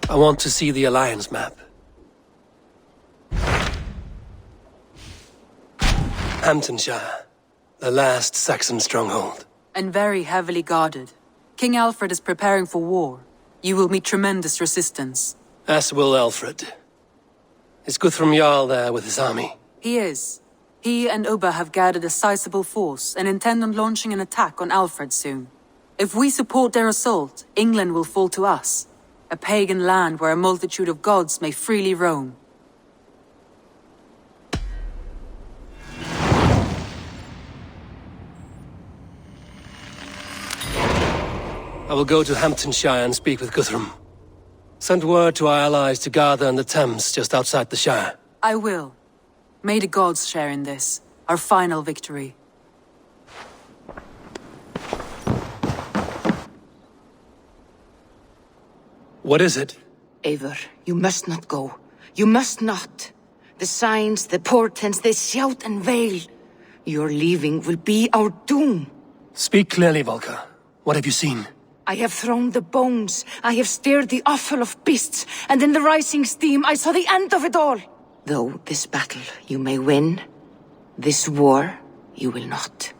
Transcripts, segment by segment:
I want to see the Alliance map. Hamptonshire, the last Saxon stronghold. And very heavily guarded. King Alfred is preparing for war. You will meet tremendous resistance. As will Alfred. Is Guthrum Jarl there with his army? He is. He and Ubba have gathered a sizable force and intend on launching an attack on Alfred soon. If we support their assault, England will fall to us. A pagan land where a multitude of gods may freely roam. I will go to Hamptonshire and speak with Guthrum. Send word to our allies to gather in the Thames just outside the Shire. I will. May the gods share in this, our final victory. What is it? Eivor, you must not go. You must not. The signs, the portents, they shout and wail. Your leaving will be our doom. Speak clearly, Volker. What have you seen? I have thrown the bones. I have stirred the offal of beasts. And in the rising steam, I saw the end of it all. Though this battle you may win, this war you will not.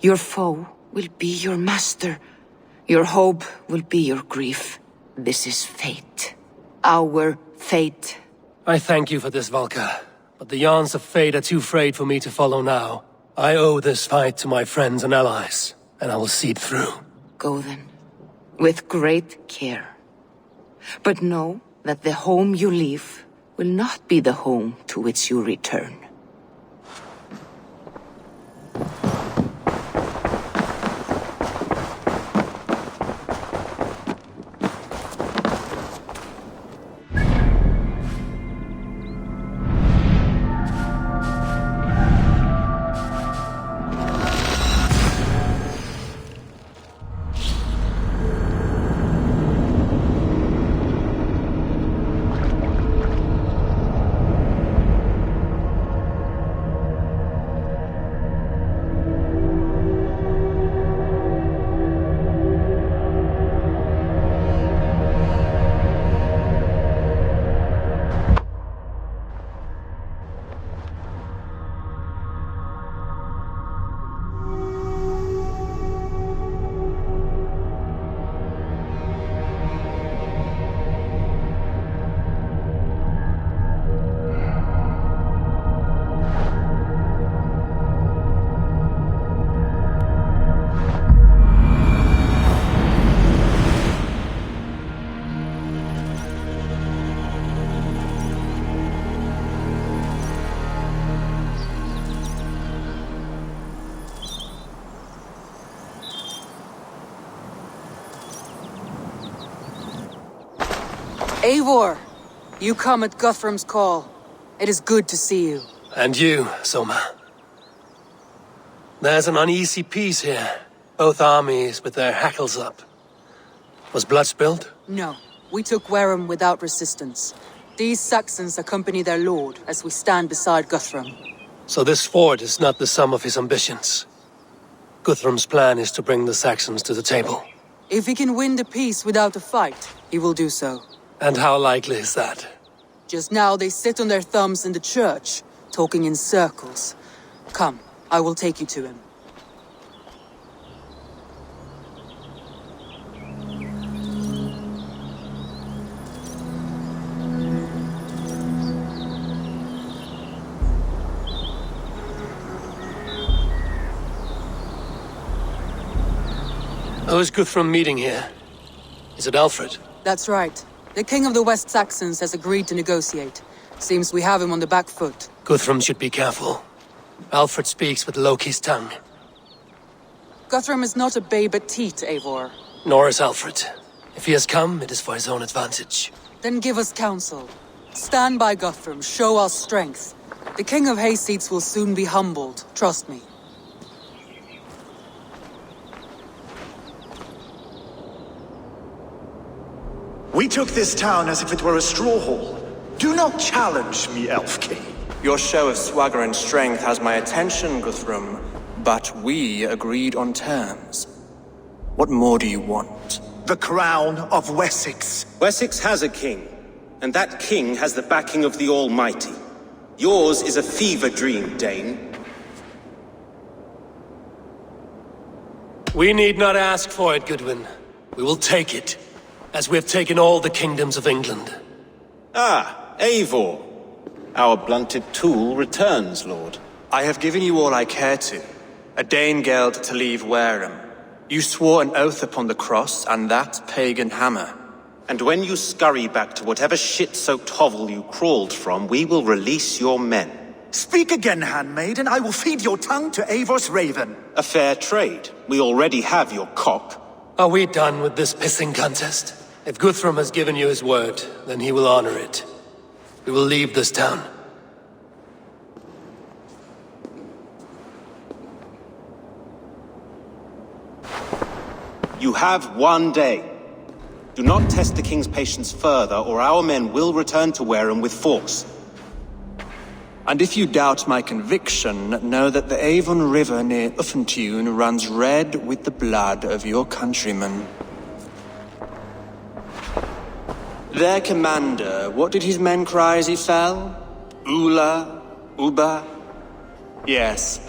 Your foe will be your master. Your hope will be your grief. This is fate. Our fate. I thank you for this, Volker. But the yarns of fate are too frayed for me to follow now. I owe this fight to my friends and allies, and I will see it through. Go then, with great care. But know that the home you leave will not be the home to which you return. Eivor! You come at Guthrum's call. It is good to see you. And you, Soma. There's an uneasy peace here. Both armies with their hackles up. Was blood spilled? No. We took Wareham without resistance. These Saxons accompany their lord as we stand beside Guthrum. So this fort is not the sum of his ambitions. Guthrum's plan is to bring the Saxons to the table. If he can win the peace without a fight, he will do so. And how likely is that? Just now they sit on their thumbs in the church, talking in circles. Come, I will take you to him. Who is Guthrum meeting here? Is it Alfred? That's right. The king of the West Saxons has agreed to negotiate. Seems we have him on the back foot. Guthrum should be careful. Alfred speaks with Loki's tongue. Guthrum is not a babe at teat, Eivor. Nor is Alfred. If he has come, it is for his own advantage. Then give us counsel. Stand by Guthrum, show our strength. The king of Hayseeds will soon be humbled, trust me. We took this town as if it were a straw hall. Do not challenge me, Elf King. Your show of swagger and strength has my attention, Guthrum, but we agreed on terms. What more do you want? the crown of Wessex. Wessex has a king, and that king has the backing of the Almighty. Yours is a fever dream, Dane. We need not ask for it, Goodwin. We will take it, as we have taken all the kingdoms of England. Ah, Eivor. Our blunted tool returns, Lord. I have given you all I care to. A Danegeld to leave Wareham. You swore an oath upon the cross, and that pagan hammer. And when you scurry back to whatever shit-soaked hovel you crawled from, we will release your men. Speak again, handmaid, and I will feed your tongue to Eivor's raven. A fair trade. We already have your cock. Are we done with this pissing contest? If Guthrum has given you his word, then he will honor it. We will leave this town. You have 1 day. Do not test the king's patience further, or our men will return to Wareham with force. And if you doubt my conviction, know that the Avon River near Uffentune runs red with the blood of your countrymen. Their commander, what did his men cry as he fell? Ula? Uba? Yes,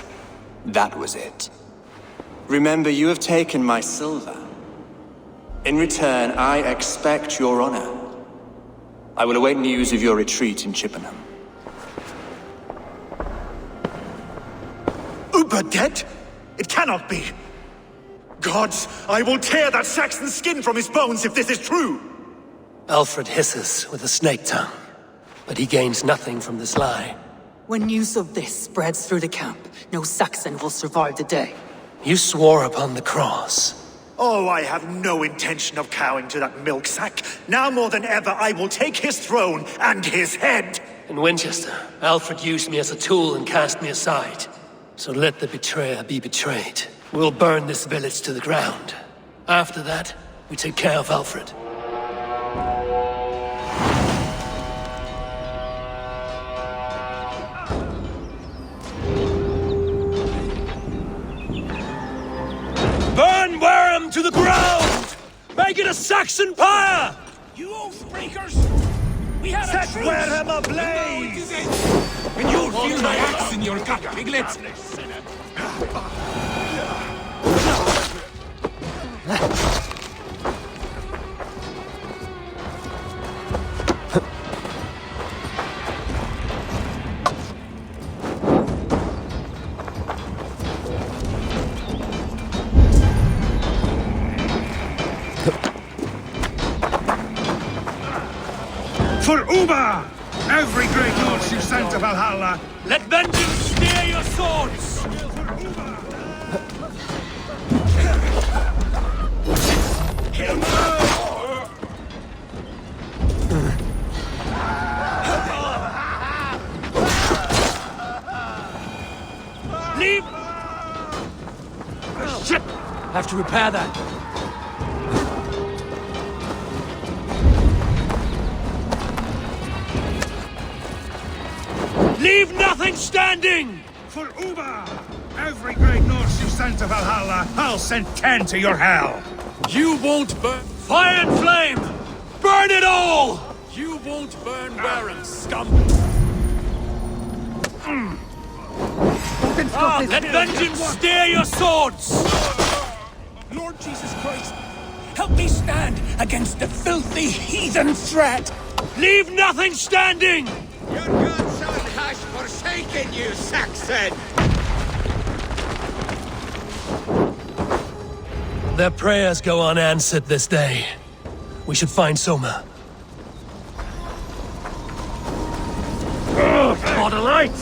that was it. Remember, you have taken my silver. In return, I expect your honor. I will await news of your retreat in Chippenham. Uber dead? It cannot be. Gods, I will tear that Saxon skin from his bones if this is true! Alfred hisses with a snake tongue, but he gains nothing from this lie. When news of this spreads through the camp, no Saxon will survive the day. You swore upon the cross. Oh, I have no intention of cowing to that milksack. Now more than ever, I will take his throne and his head! In Winchester, Alfred used me as a tool and cast me aside. So let the betrayer be betrayed. We'll burn this village to the ground. After that, we take care of Alfred. Burn Wareham to the ground! Make it a Saxon pyre! You oath-breakers! We have Set a truce! Wareham ablaze! And you'll feel my axe in your gut, piglet! For Uba! Every great lord you sent to Valhalla! Let vengeance steer your swords! Leave! Shit! Have to repair that. Leave nothing standing! For Uba! Every great Norse you sent to Valhalla, I'll send 10 to your hell! You won't burn... Fire and flame! Burn it all! You won't burn Wareham, scum! Let vengeance steer your swords! Lord Jesus Christ, help me stand against the filthy heathen threat! Leave nothing standing! Your godson has forsaken you, Saxon! Their prayers go unanswered this day. We should find Soma. For the light!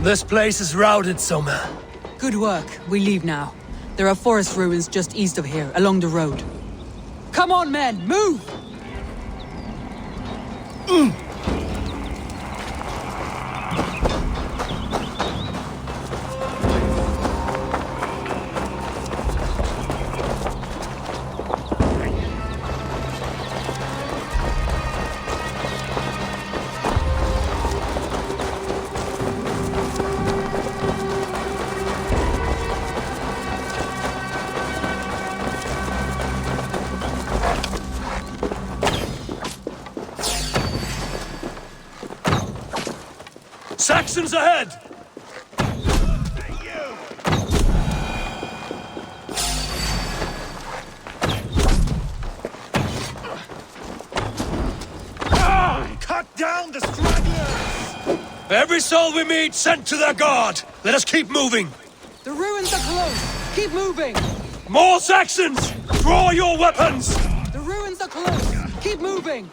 This place is routed, Soma. Good work. We leave now. There are forest ruins just east of here, along the road. Come on, men! Move! Saxons ahead! Cut down the stragglers! Every soul we meet sent to their guard! Let us keep moving! The ruins are close! Keep moving! More Saxons! Draw your weapons! The ruins are close! Keep moving!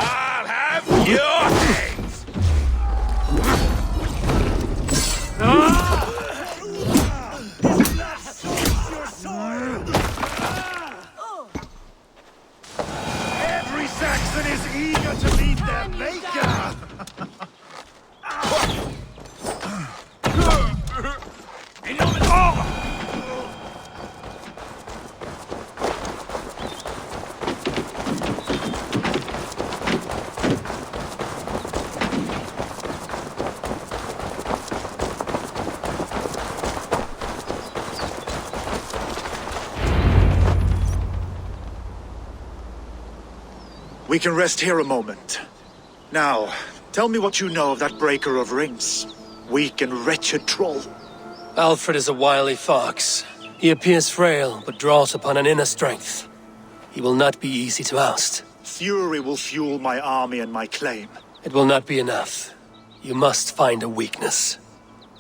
I'll have your heads! Every Saxon is eager to meet their maker! We can rest here a moment. Now, tell me what you know of that breaker of rings. Weak and wretched troll. Alfred is a wily fox. He appears frail, but draws upon an inner strength. He will not be easy to oust. Fury will fuel my army and my claim. It will not be enough. You must find a weakness.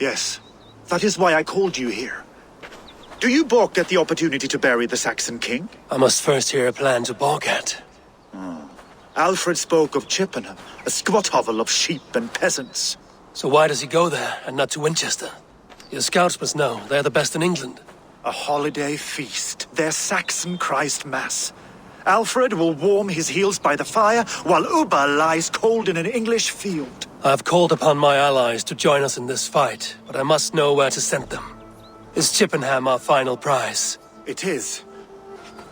Yes, that is why I called you here. Do you balk at the opportunity to bury the Saxon king? I must first hear a plan to balk at. Alfred spoke of Chippenham, a squat hovel of sheep and peasants. So why does he go there, and not to Winchester? Your scouts must know, they're the best in England. A holiday feast, their Saxon Christ Mass. Alfred will warm his heels by the fire, while Ubba lies cold in an English field. I have called upon my allies to join us in this fight, but I must know where to send them. Is Chippenham our final prize? It is.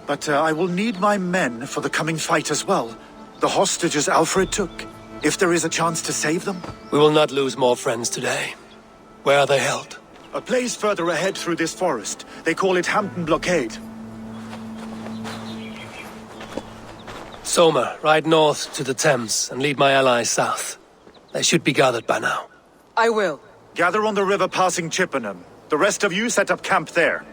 But I will need my men for the coming fight as well. The hostages Alfred took. If there is a chance to save them. We will not lose more friends today. Where are they held? A place further ahead through this forest. They call it Hampton Blockade. Soma, ride north to the Thames and lead my allies south. They should be gathered by now. I will. Gather on the river passing Chippenham. The rest of you set up camp there.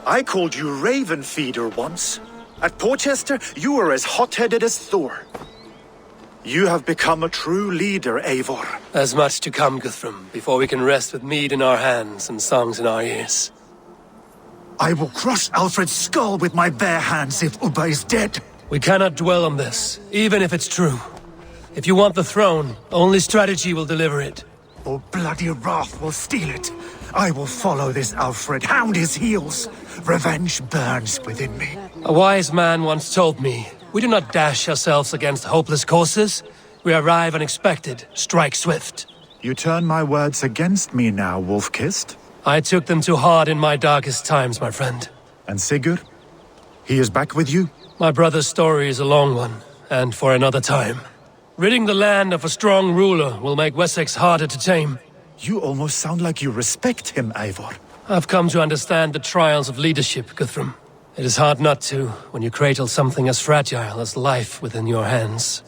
I called you Raven Feeder once. At Porchester, you were as hot-headed as Thor. You have become a true leader, Eivor. There's much to come, Guthrum, before we can rest with mead in our hands and songs in our ears. I will crush Alfred's skull with my bare hands if Ubba is dead. We cannot dwell on this, even if it's true. If you want the throne, only strategy will deliver it. Or bloody wrath will steal it. I will follow this Alfred, hound his heels. Revenge burns within me. A wise man once told me, we do not dash ourselves against hopeless courses. We arrive unexpected, strike swift. You turn my words against me now, Wolf-Kissed? I took them too hard in my darkest times, my friend. And Sigurd? He is back with you? My brother's story is a long one, and for another time. Ridding the land of a strong ruler will make Wessex harder to tame. You almost sound like you respect him, Eivor. I've come to understand the trials of leadership, Guthrum. It is hard not to, when you cradle something as fragile as life within your hands.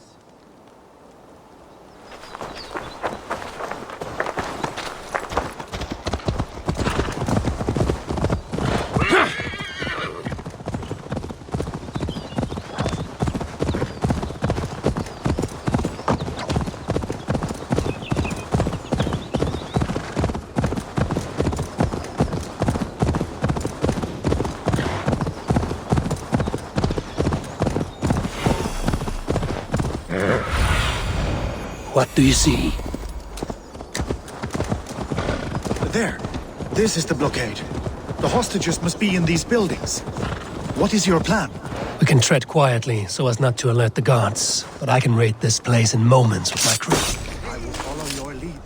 What do you see? There. This is the blockade. The hostages must be in these buildings. What is your plan? We can tread quietly so as not to alert the guards, but I can raid this place in moments with my crew. I will follow your lead.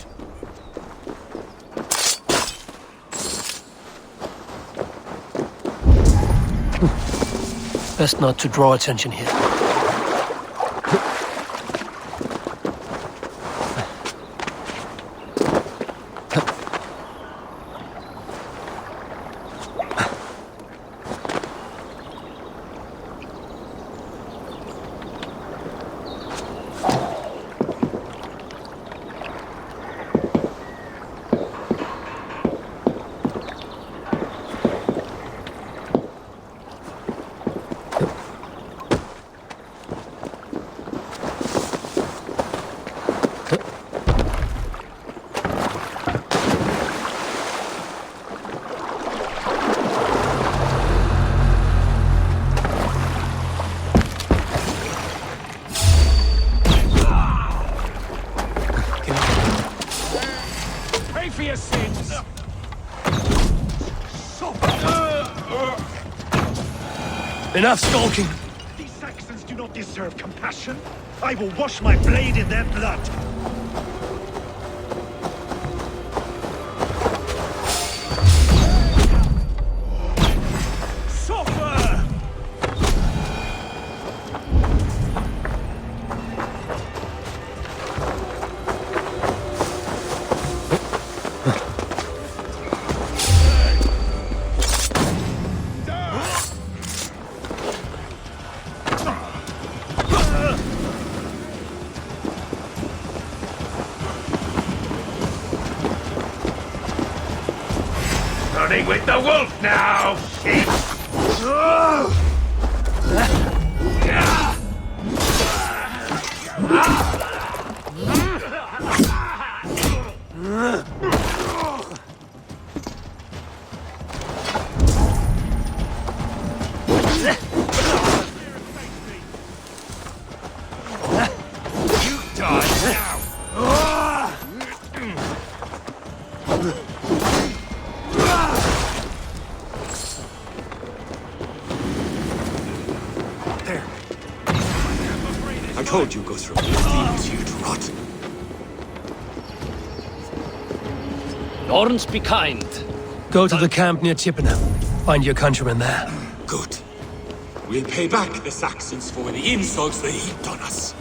Best not to draw attention here. Enough stalking! These Saxons do not deserve compassion. I will wash my blade in their blood. Suffer! Running with the wolf now, sheep! You die now! I told you, Guthrum. Leave you to rot. Norns be kind. Go to the camp near Chippenham. Find your countrymen there. Good. We'll pay back the Saxons for the insults they heaped on us.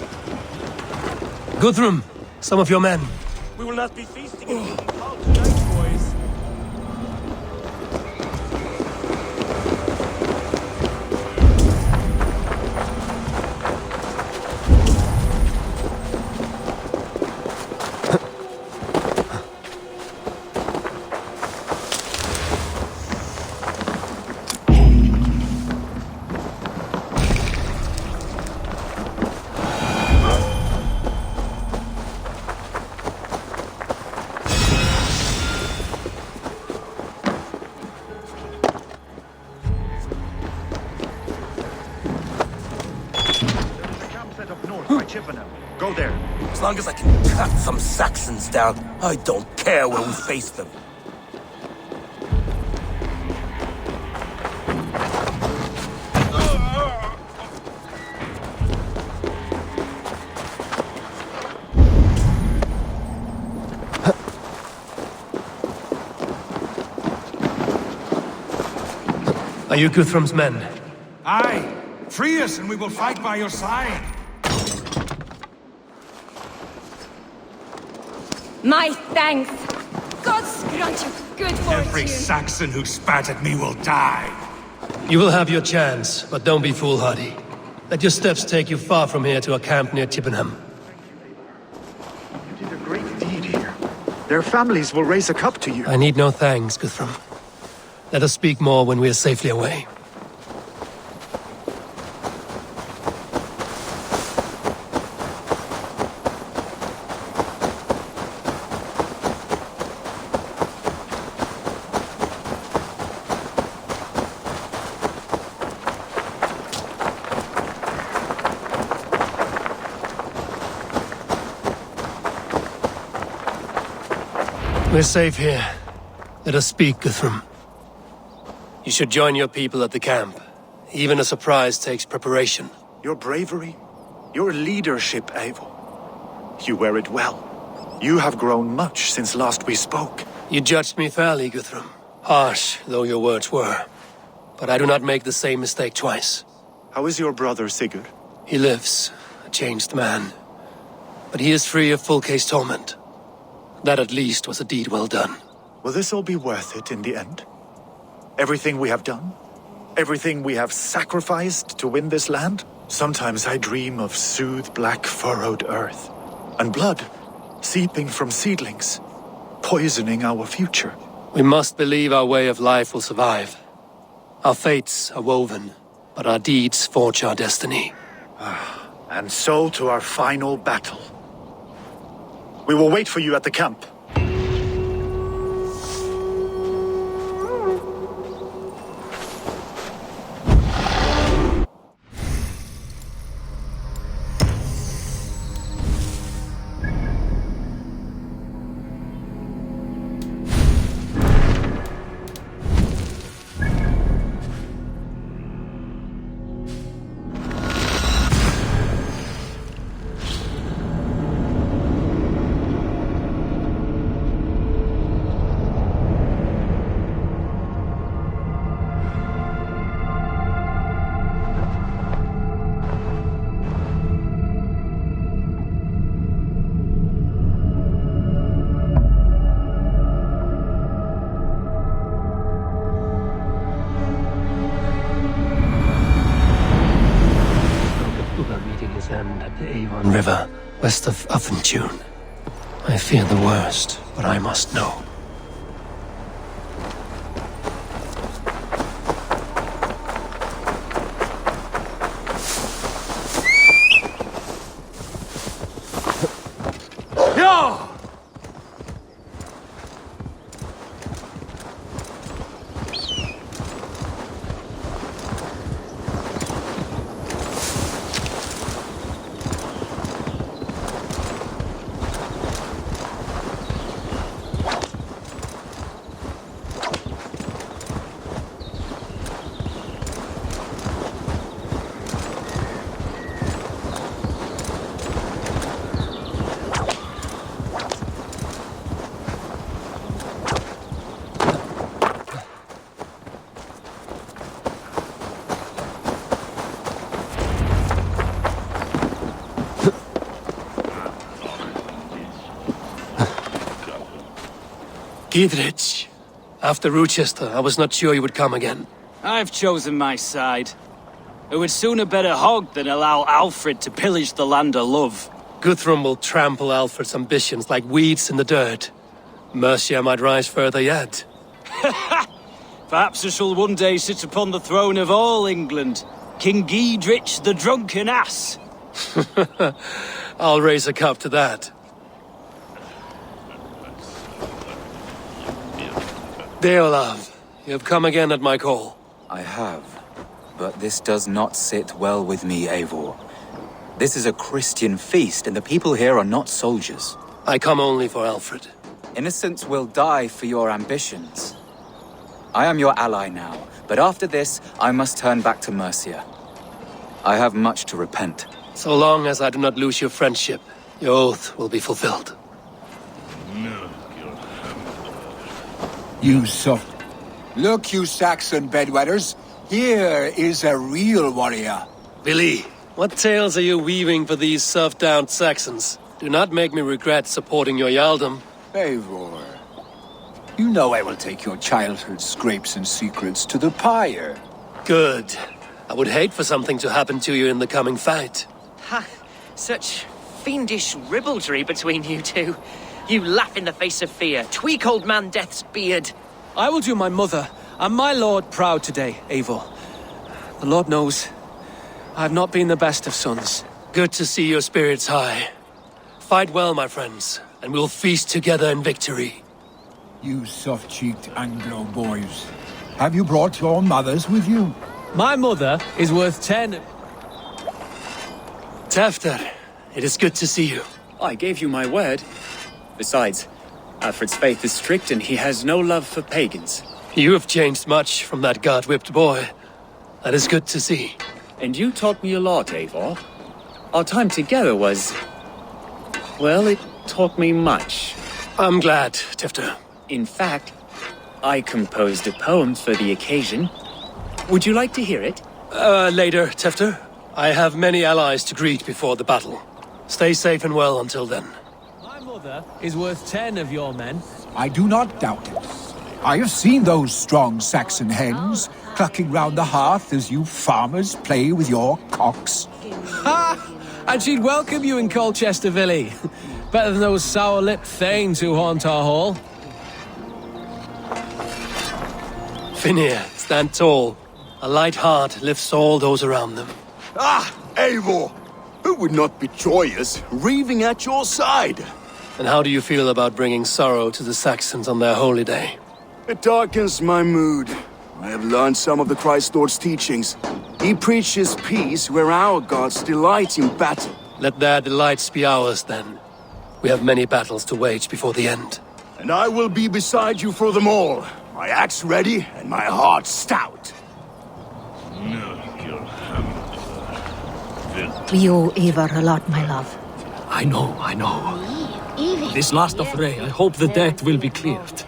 Guthrum, some of your men. We will not be feasting and eating all tonight, boys. By Chippenham. Go there. As long as I can cut some Saxons down, I don't care where we face them. Are you Guthrum's men? Aye. Free us and we will fight by your side. My thanks. God's grant you good fortune. Every Saxon who spat at me will die. You will have your chance, but don't be foolhardy. Let your steps take you far from here to a camp near Chippenham. You did a great deed here. Their families will raise a cup to you. I need no thanks, Guthrum. Let us speak more when we are safely away. We're safe here. Let us speak, Guthrum. You should join your people at the camp. Even a surprise takes preparation. Your bravery, your leadership, Eivor. You wear it well. You have grown much since last we spoke. You judged me fairly, Guthrum. Harsh though your words were. But I do not make the same mistake twice. How is your brother, Sigurd? He lives, a changed man. But he is free of full case torment. That at least was a deed well done. Will this all be worth it in the end? Everything we have done? Everything we have sacrificed to win this land? Sometimes I dream of soothed black furrowed earth. And blood seeping from seedlings, poisoning our future. We must believe our way of life will survive. Our fates are woven, but our deeds forge our destiny. And so to our final battle. We will wait for you at the camp. land at the Eivor River, west of Uffentune. I fear the worst, but I must know. Gidrich, after Rochester, I was not sure you would come again. I've chosen my side. I would sooner bet a hog than allow Alfred to pillage the land of love. Guthrum will trample Alfred's ambitions like weeds in the dirt. Mercia might rise further yet. Perhaps I shall one day sit upon the throne of all England. King Gidrich the drunken ass. I'll raise a cup to that. Deolav, you have come again at my call. I have, but this does not sit well with me, Eivor. This is a Christian feast, and the people here are not soldiers. I come only for Alfred. Innocents will die for your ambitions. I am your ally now, but after this, I must turn back to Mercia. I have much to repent. So long as I do not lose your friendship, your oath will be fulfilled. You soft... Look, you Saxon bedwetters. Here is a real warrior. Billy, what tales are you weaving for these serf-down Saxons? Do not make me regret supporting your Jarldom. Eivor, you know I will take your childhood scrapes and secrets to the pyre. Good. I would hate for something to happen to you in the coming fight. Ha! Such fiendish ribaldry between you two. You laugh in the face of fear, tweak old man Death's beard. I will do my mother and my lord proud today, Eivor. The Lord knows, I have not been the best of sons. Good to see your spirits high. Fight well, my friends, and we'll feast together in victory. You soft-cheeked Anglo boys. Have you brought your mothers with you? My mother is worth 10... Tefter, it is good to see you. I gave you my word. Besides, Alfred's faith is strict and he has no love for pagans. You have changed much from that God-whipped boy. That is good to see. And you taught me a lot, Eivor. Our time together was... well, it taught me much. I'm glad, Tefter. In fact, I composed a poem for the occasion. Would you like to hear it? Later, Tefter. I have many allies to greet before the battle. Stay safe and well until then. My mother is worth 10 of your men. I do not doubt it. I have seen those strong Saxon hens clucking round the hearth as you farmers play with your cocks. Ha! And she'd welcome you in Colchester, Villy. Better than those sour-lipped thanes who haunt our hall. Finir, stand tall. A light heart lifts all those around them. Ah, Eivor! Who would not be joyous, raving at your side? And how do you feel about bringing sorrow to the Saxons on their holy day? It darkens my mood. I have learned some of the Christ Lord's teachings. He preaches peace where our gods delight in battle. Let their delights be ours, then. We have many battles to wage before the end. And I will be beside you for them all. My axe ready and my heart stout. We owe Eivor a lot, my love. I know. This last affray, I hope the debt will be cleared.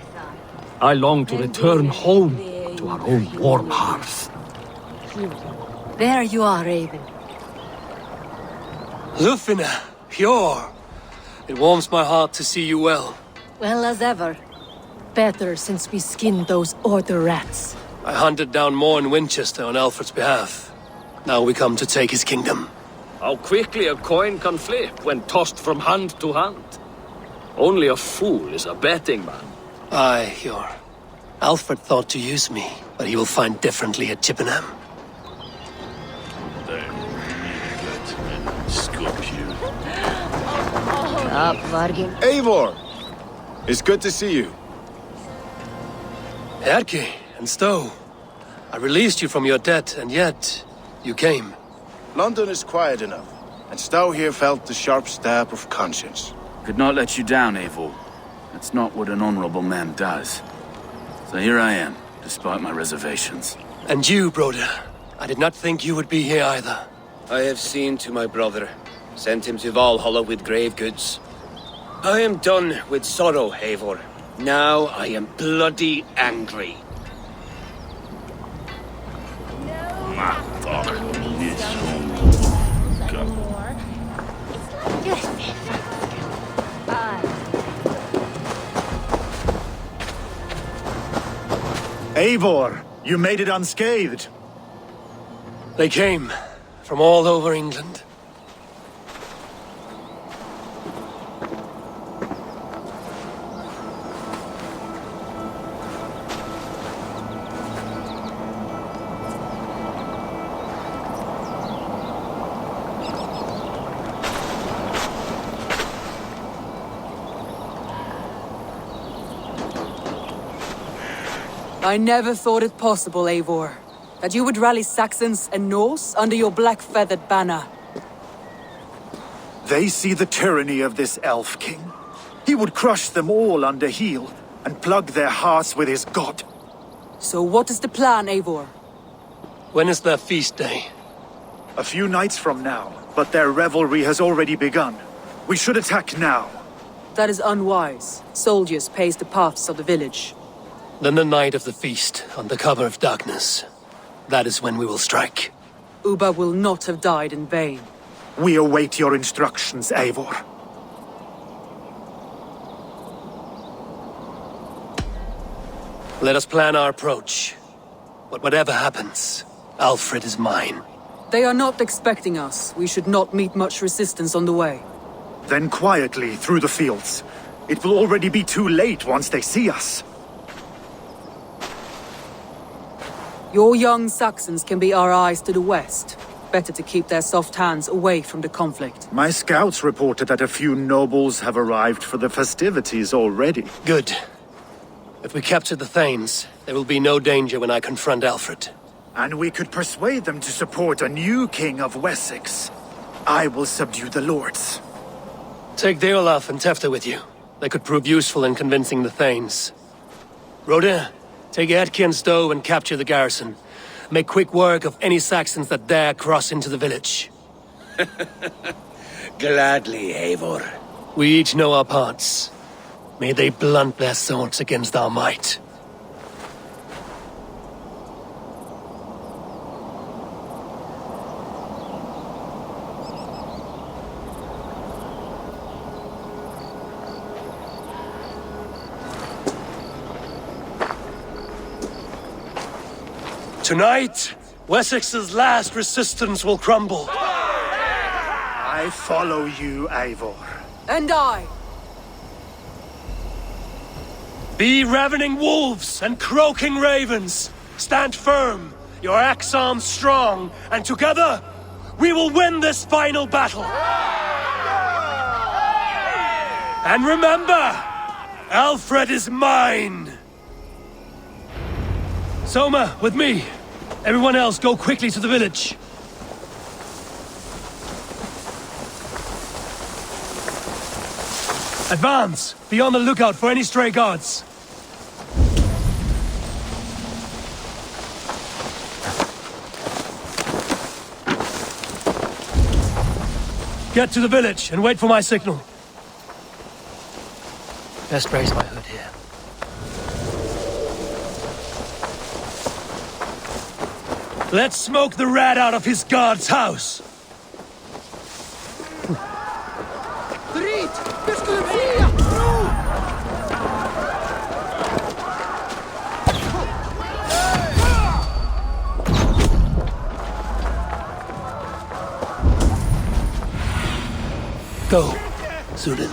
I long to return home to our own warm hearth. There you are, Raven. Lufina, pure. It warms my heart to see you well. Well as ever. Better since we skinned those order rats. I hunted down more in Winchester on Alfred's behalf. Now we come to take his kingdom. how quickly a coin can flip when tossed from hand to hand. Only a fool is a betting man. Aye, Hjor. Alfred thought to use me, but he will find differently at Chippenham. Up, Vargin. Eivor! It's good to see you. Erke and Stowe. I released you from your debt, and yet you came. London is quiet enough, and Stowe here felt the sharp stab of conscience. Could not let you down, Eivor. That's not what an honorable man does. So here I am, despite my reservations. And you, Broder. I did not think you would be here either. I have seen to my brother, sent him to Valhalla with grave goods. I am done with sorrow, Eivor. Now I am bloody angry. Eivor, you made it unscathed. They came from all over England. I never thought it possible, Eivor, that you would rally Saxons and Norse under your black-feathered banner. They see the tyranny of this elf king. He would crush them all under heel and plug their hearts with his god. So what is the plan, Eivor? When is their feast day? A few nights from now, but their revelry has already begun. We should attack now. That is unwise. Soldiers pace the paths of the village. Then the night of the feast, under cover of darkness. That is when we will strike. Ubba will not have died in vain. We await your instructions, Eivor. Let us plan our approach. But whatever happens, Alfred is mine. They are not expecting us. We should not meet much resistance on the way. Then quietly through the fields. It will already be too late once they see us. Your young Saxons can be our eyes to the west. Better to keep their soft hands away from the conflict. My scouts reported that a few nobles have arrived for the festivities already. Good. If we capture the Thanes, there will be no danger when I confront Alfred. And we could persuade them to support a new king of Wessex. I will subdue the lords. Take Deolaf and Tefta with you. They could prove useful in convincing the Thanes. Rhoda, take Erke and Stowe and capture the garrison. Make quick work of any Saxons that dare cross into the village. Gladly, Eivor. We each know our parts. May they blunt their swords against our might. Tonight, Wessex's last resistance will crumble. I follow you, Eivor. And I. Be ravening wolves and croaking ravens. Stand firm, your axe arms strong, and together, we will win this final battle. And remember, Alfred is mine. Soma, with me. Everyone else, go quickly to the village. Advance! Be on the lookout for any stray guards. Get to the village and wait for my signal. Best raise my hood here. Let's smoke the rat out of his guard's house! Go, Sudan.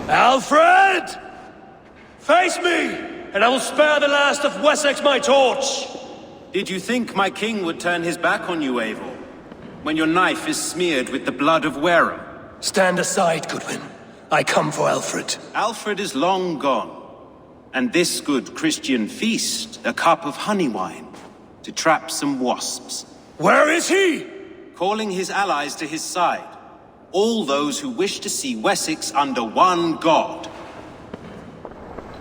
Alfred! Face me, and I will spare the last of Wessex my torch! Did you think my king would turn his back on you, Eivor? When your knife is smeared with the blood of Wareham? Stand aside, Goodwin. I come for Alfred. Alfred is long gone. And this good Christian feast, a cup of honey wine, to trap some wasps. Where is he? Calling his allies to his side. All those who wish to see Wessex under one god.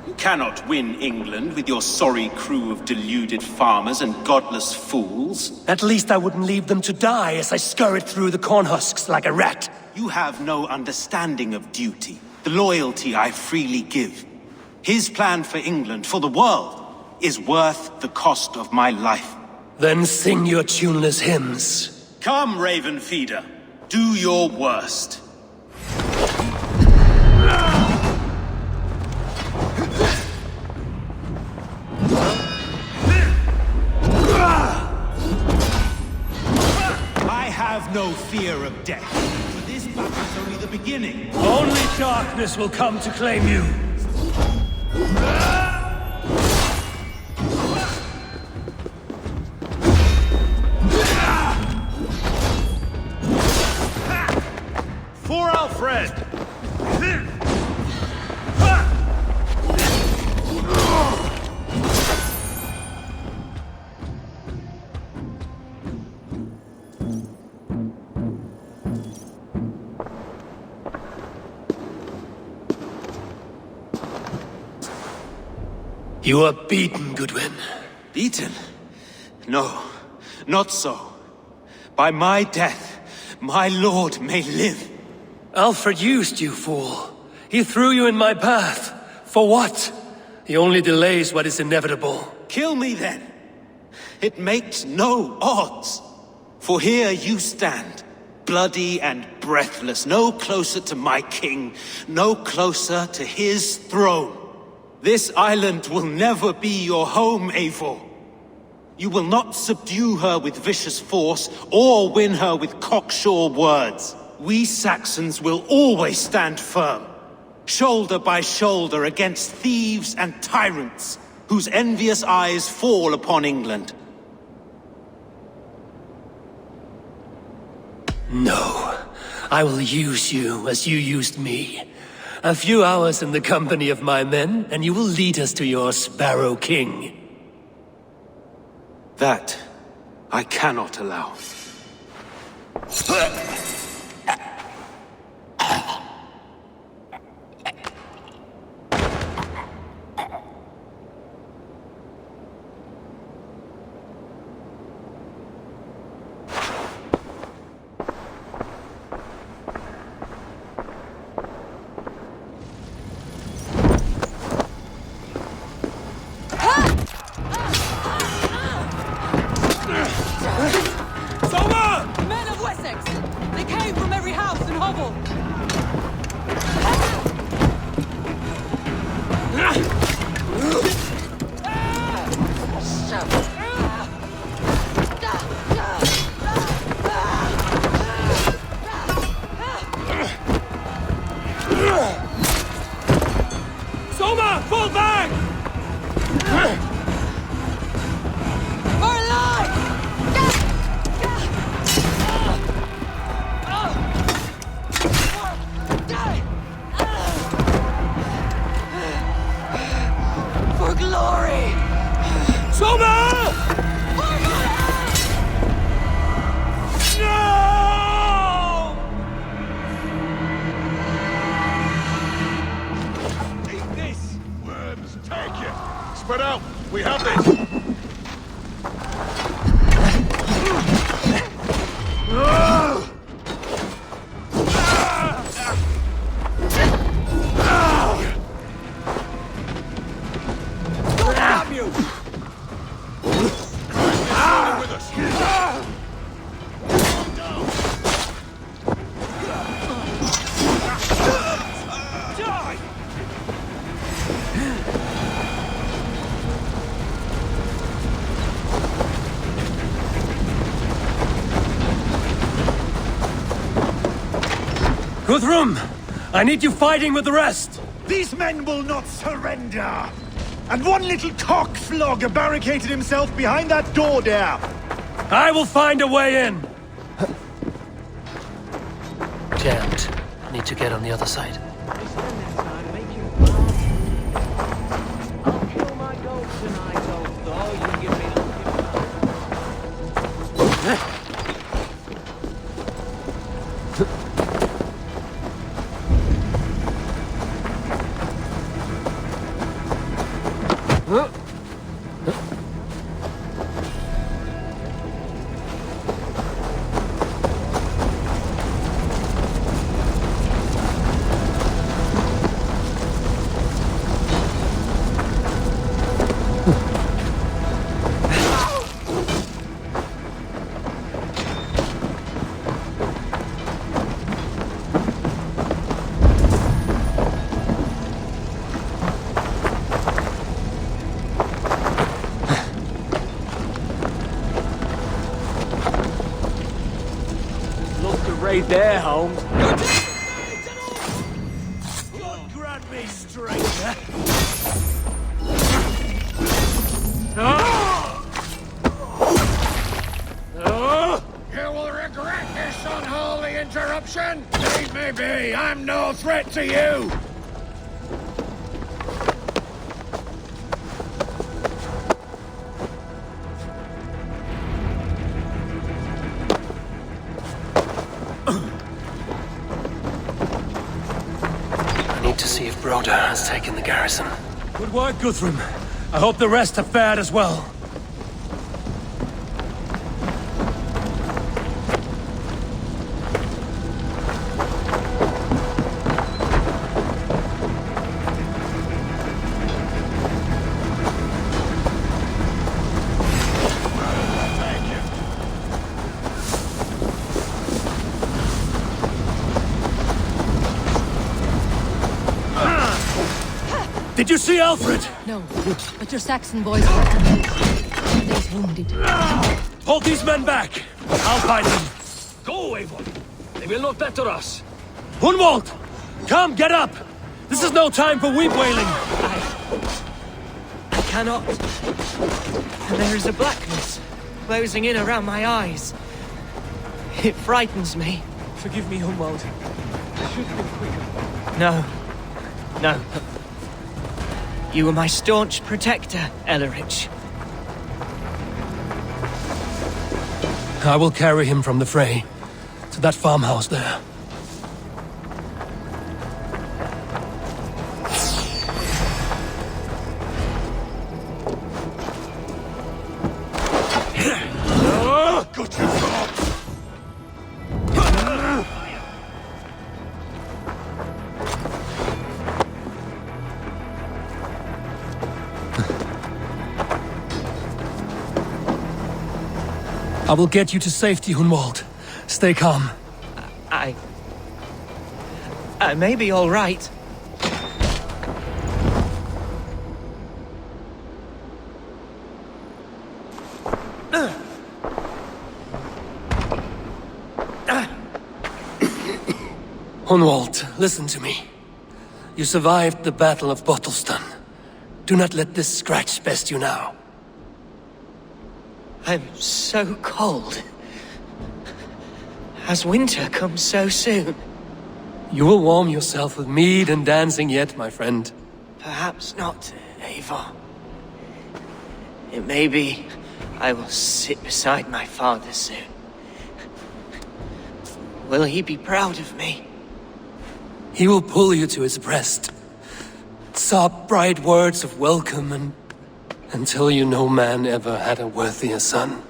You cannot win England with your sorry crew of deluded farmers and godless fools. At least I wouldn't leave them to die as I scurried through the corn husks like a rat. You have no understanding of duty, the loyalty I freely give. His plan for England, for the world, is worth the cost of my life. Then sing your tuneless hymns. Come, Raven Feeder. Do your worst. I have no fear of death. For this battle is only the beginning. Only darkness will come to claim you. For Alfred! You are beaten, Goodwin. Beaten? No, not so. By my death, my lord may live. Alfred used you, fool. He threw you in my path. For what? He only delays what is inevitable. Kill me then. It makes no odds. For here you stand, bloody and breathless, no closer to my king, no closer to his throne. This island will never be your home, Eivor. You will not subdue her with vicious force, or win her with cocksure words. We Saxons will always stand firm, shoulder by shoulder against thieves and tyrants, whose envious eyes fall upon England. No, I will use you as you used me. A few hours in the company of my men, and you will lead us to your Sparrow King. That I cannot allow. Men of Wessex! They came from every house and hovel! Soma, fall back! For life! For glory! Soma! No! Take this! Where spread out. We have this. Guthrum, I need you fighting with the rest. These men will not surrender! And one little cockflogger barricaded himself behind that door there! I will find a way in! Jammed. Need to get on the other side. There, Holmes. Don't grant me stranger! You will regret this unholy interruption! Leave me be! I'm no threat to you! See if Broder has taken the garrison. Good work, Guthrum. I hope the rest have fared as well. Did you see Alfred? No, but your Saxon boys were ambushed. He's wounded. Hold these men back. I'll find them. Go, Eivor. They will not better us. Hunwald! Come, get up! This is no time for weep wailing. I cannot. And there is a blackness closing in around my eyes. It frightens me. Forgive me, Hunwald. I should have been quicker. No. No. You were my staunch protector, Ellerich. I will carry him from the fray to that farmhouse there. Got you, Frog! I will get you to safety, Hunwald. Stay calm. I may be all right. Hunwald, listen to me. You survived the Battle of Bottleston. Do not let this scratch best you now. I'm so cold. Has winter come so soon? You will warm yourself with mead and dancing yet, my friend. Perhaps not, Eivor. It may be I will sit beside my father soon. Will he be proud of me? He will pull you to his breast. Sob bright words of welcome and Until you no man ever had a worthier son.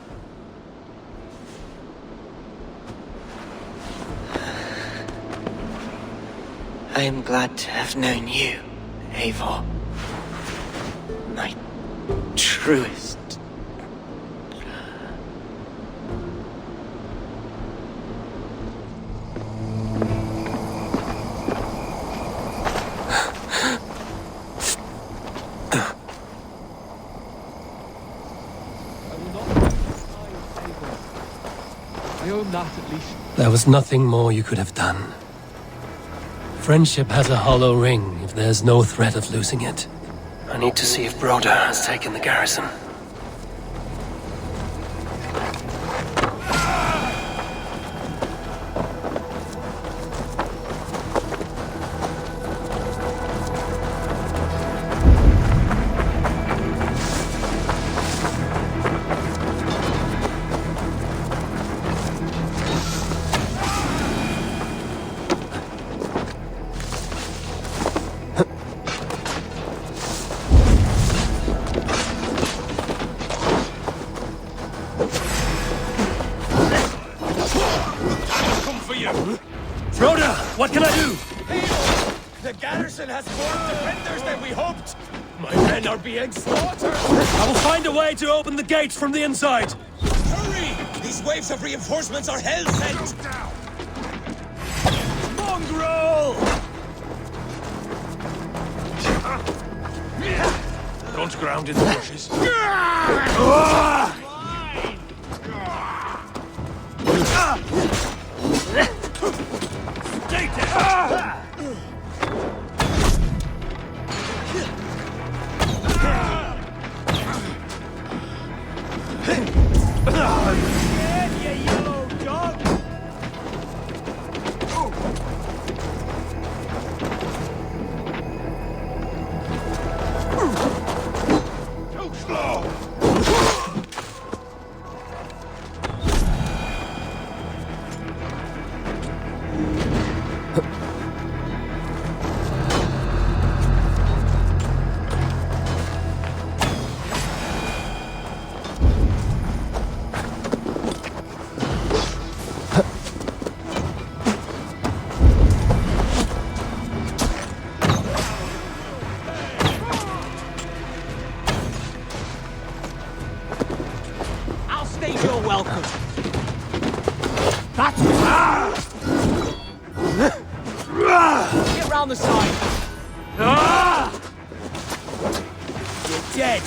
I am glad to have known you, Eivor. My truest. I own that at least. There was nothing more you could have done. Friendship has a hollow ring if there's no threat of losing it. I need to see if Broder has taken the garrison. Broder, what can I do? The garrison has more defenders than we hoped! My men are being slaughtered! I will find a way to open the gates from the inside! Hurry! These waves of reinforcements are hell-sent! Mongrel! Don't ground in the bushes. Stay down! You yellow dog! Too slow! I'll stage your welcome. That's... Get round the side. You're dead!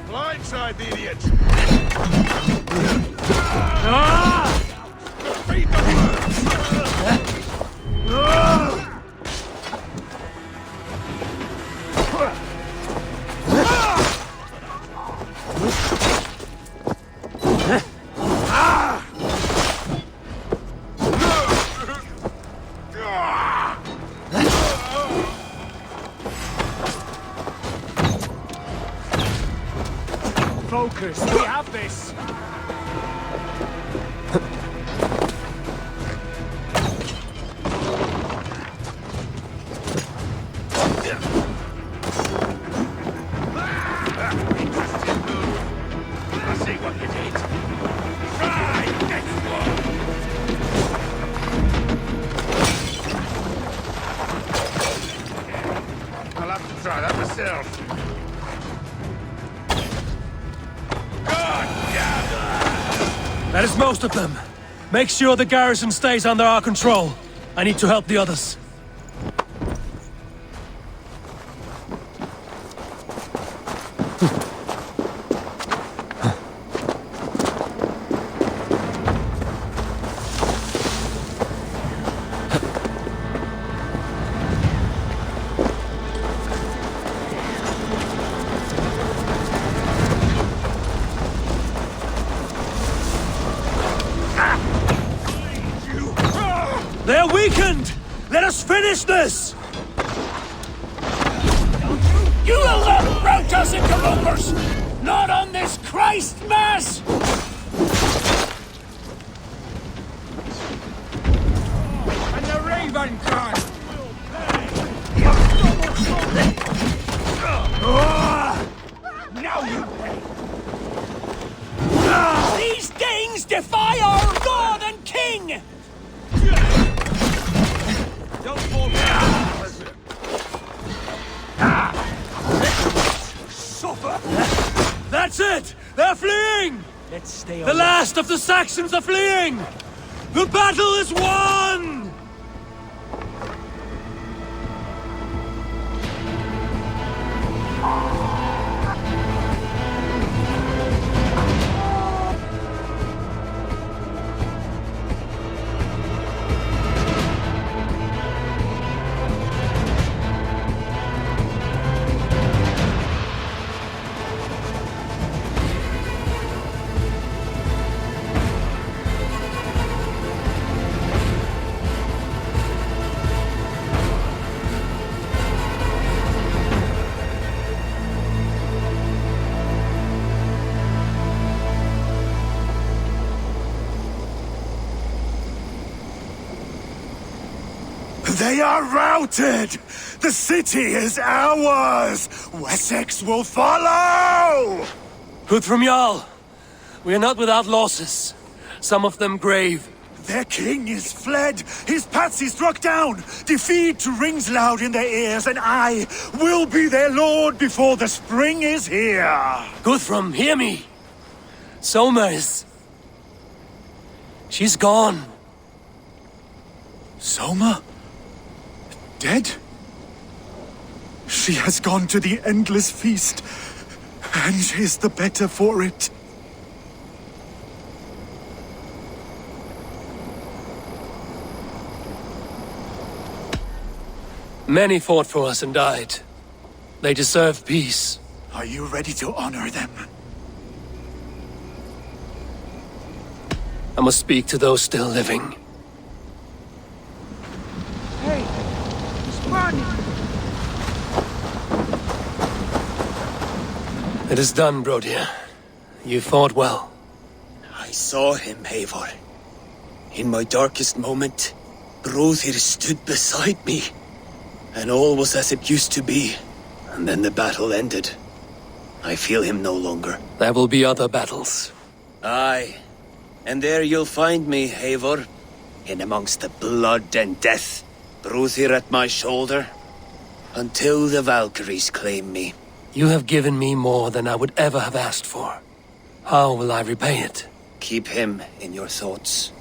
Blindside the idiot! Focus, we have this. Let's see what you did. Try next one! I'll have to try that myself. That is most of them. Make sure the garrison stays under our control. I need to help the others. Ah! They're weakened! Let us finish this! You will not rout us interlopers! Not on this Christ Mass! And the Raven Guard! Now you pay! These Danes defy our God and King! Don't fall back! Suffer! That's it! They're fleeing! Let's stay The last of the Saxons are fleeing! The battle is won! They are routed! The city is ours! Wessex will follow! Guthrum Jarl, we are not without losses. Some of them grave. Their king is fled! His patsy struck down! Defeat rings loud in their ears, and I will be their lord before the spring is here! Guthrum, hear me! Soma is... she's gone. Soma? Dead? She has gone to the endless feast, and is the better for it. Many fought for us and died. They deserve peace. Are you ready to honor them? I must speak to those still living. Hey, he's running! It is done, Brodir. You fought well. I saw him, Eivor. In my darkest moment, Brodir stood beside me. And all was as it used to be. And then the battle ended. I feel him no longer. There will be other battles. Aye. And there you'll find me, Eivor. In amongst the blood and death. Brodir at my shoulder. Until the Valkyries claim me. You have given me more than I would ever have asked for. How will I repay it? Keep him in your thoughts.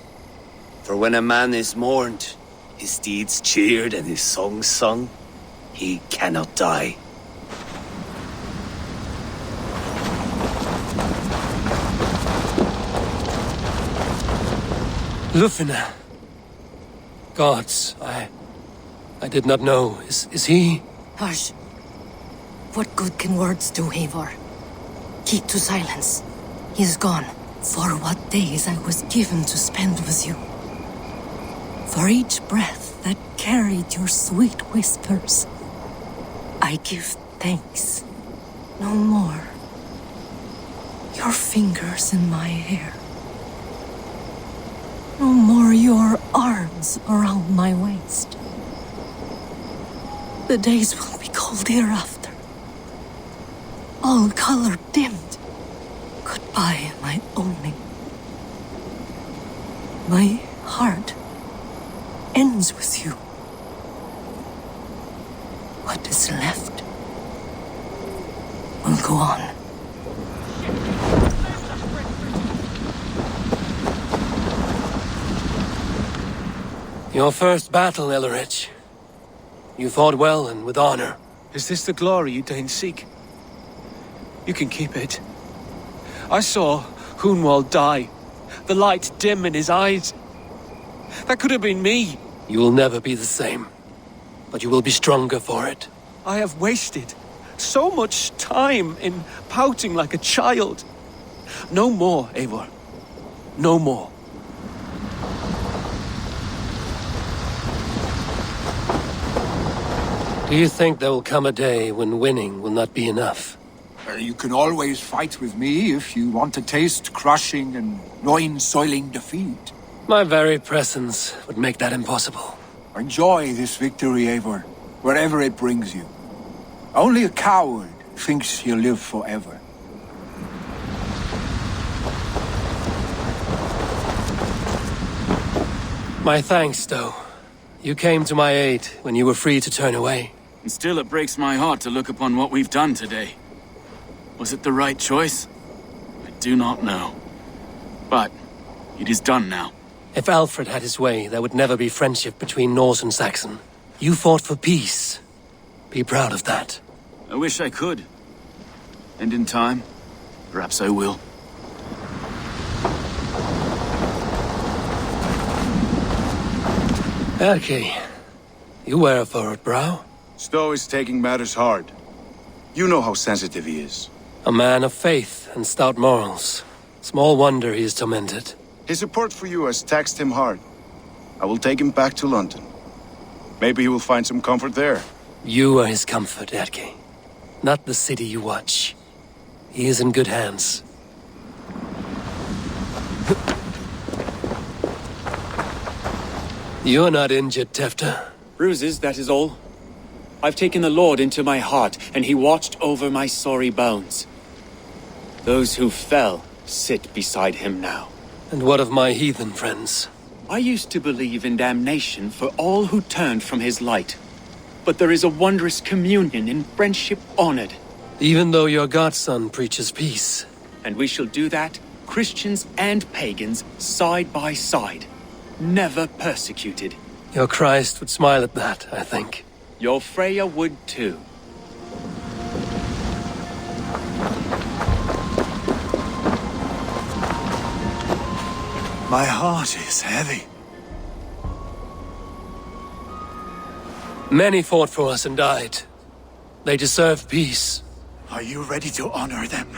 For when a man is mourned, his deeds cheered and his songs sung, he cannot die. Lufina. Gods, I did not know. Is he? Hush. What good can words do, Eivor? Keep to silence. He is gone. For what days I was given to spend with you. For each breath that carried your sweet whispers, I give thanks. No more. Your fingers in my hair. No more your arms around my waist. The days will be cold hereafter. All color dimmed. Goodbye, my only. My heart ends with you. What is left will go on. Your first battle, Ellerich. You fought well and with honor. Is this the glory you deign seek? You can keep it. I saw Hunwald die, the light dim in his eyes. That could have been me. You will never be the same, but you will be stronger for it. I have wasted so much time in pouting like a child. No more, Eivor. No more. Do you think there will come a day when winning will not be enough? You can always fight with me if you want to taste crushing and loin-soiling defeat. My very presence would make that impossible. Enjoy this victory, Eivor, wherever it brings you. Only a coward thinks he'll live forever. My thanks, though. You came to my aid when you were free to turn away. And still it breaks my heart to look upon what we've done today. Was it the right choice? I do not know. But it is done now. If Alfred had his way, there would never be friendship between Norse and Saxon. You fought for peace. Be proud of that. I wish I could. And in time, perhaps I will. Erki, you wear a furrowed brow. Stowe is taking matters hard. You know how sensitive he is. A man of faith and stout morals. Small wonder he is tormented. His support for you has taxed him hard. I will take him back to London. Maybe he will find some comfort there. You are his comfort, Erki. Not the city you watch. He is in good hands. You're not injured, Tefta. Bruises, that is all. I've taken the Lord into my heart, and he watched over my sorry bones. Those who fell sit beside him now. And what of my heathen friends? I used to believe in damnation for all who turned from his light. But there is a wondrous communion in friendship honored. Even though your godson preaches peace. And we shall do that, Christians and pagans, side by side. Never persecuted. Your Christ would smile at that, I think. Your Freya would too. My heart is heavy. Many fought for us and died. They deserve peace. Are you ready to honor them?